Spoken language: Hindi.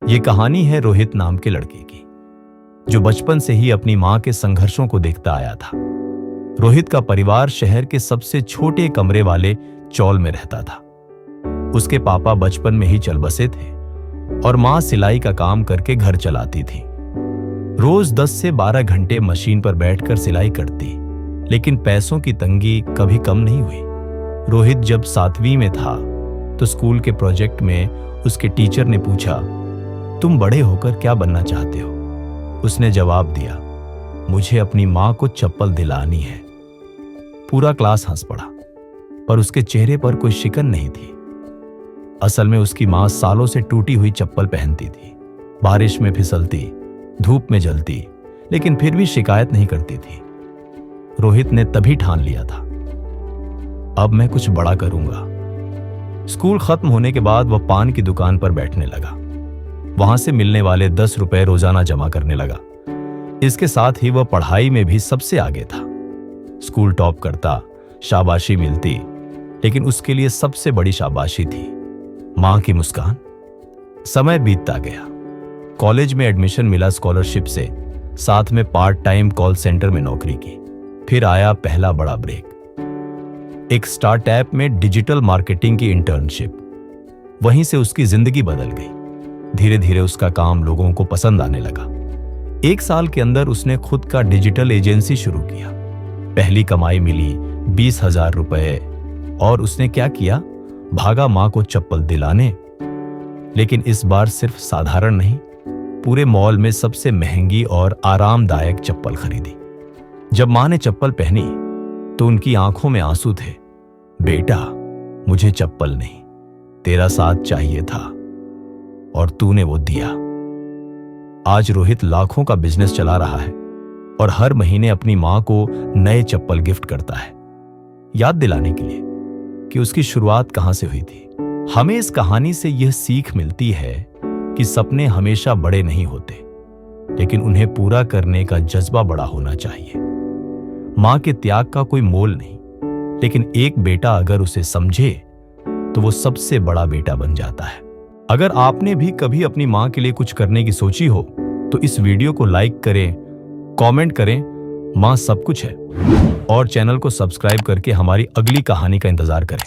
ये कहानी है रोहित नाम के लड़के की, जो बचपन से ही अपनी मां के संघर्षों को देखता आया था। रोहित का परिवार शहर के सबसे छोटे कमरे वाले चौल में रहता था। उसके पापा बचपन में ही चल बसे थे और मां सिलाई का काम करके घर चलाती थी। रोज 10 से 12 घंटे मशीन पर बैठकर सिलाई करती, लेकिन पैसों की तंगी कभी कम नहीं हुई। रोहित जब 7वीं में था तो स्कूल के प्रोजेक्ट में उसके टीचर ने पूछा, तुम बड़े होकर क्या बनना चाहते हो? उसने जवाब दिया, मुझे अपनी मां को चप्पल दिलानी है। पूरा क्लास हंस पड़ा, पर उसके चेहरे पर कोई शिकन नहीं थी। असल में उसकी मां सालों से टूटी हुई चप्पल पहनती थी, बारिश में फिसलती, धूप में जलती, लेकिन फिर भी शिकायत नहीं करती थी। रोहित ने तभी ठान लिया था, अब मैं कुछ बड़ा करूंगा। स्कूल खत्म होने के बाद वह पान की दुकान पर बैठने लगा। वहां से मिलने वाले 10 रुपए रोजाना जमा करने लगा। इसके साथ ही वह पढ़ाई में भी सबसे आगे था। स्कूल टॉप करता, शाबाशी मिलती, लेकिन उसके लिए सबसे बड़ी शाबाशी थी मां की मुस्कान। समय बीतता गया। कॉलेज में एडमिशन मिला स्कॉलरशिप से, साथ में पार्ट टाइम कॉल सेंटर में नौकरी की। फिर आया पहला बड़ा ब्रेक, एक स्टार्टअप में डिजिटल मार्केटिंग की इंटर्नशिप। वहीं से उसकी जिंदगी बदल गई। धीरे धीरे उसका काम लोगों को पसंद आने लगा। 1 साल के अंदर उसने खुद का डिजिटल एजेंसी शुरू किया। पहली कमाई मिली 20,000 रुपए और उसने क्या किया? भागा मां को चप्पल दिलाने। लेकिन इस बार सिर्फ साधारण नहीं, पूरे मॉल में सबसे महंगी और आरामदायक चप्पल खरीदी। जब मां ने चप्पल पहनी तो उनकी आंखों में आंसू थे। बेटा, मुझे चप्पल नहीं, तेरा साथ चाहिए था और तूने वो दिया। आज रोहित लाखों का बिजनेस चला रहा है और हर महीने अपनी मां को नए चप्पल गिफ्ट करता है, याद दिलाने के लिए कि उसकी शुरुआत कहां से हुई थी। हमें इस कहानी से यह सीख मिलती है कि सपने हमेशा बड़े नहीं होते, लेकिन उन्हें पूरा करने का जज्बा बड़ा होना चाहिए। मां के त्याग का कोई मोल नहीं, लेकिन एक बेटा अगर उसे समझे तो वो सबसे बड़ा बेटा बन जाता है। अगर आपने भी कभी अपनी मां के लिए कुछ करने की सोची हो तो इस वीडियो को लाइक करें, कमेंट करें, मां सब कुछ है, और चैनल को सब्सक्राइब करके हमारी अगली कहानी का इंतजार करें।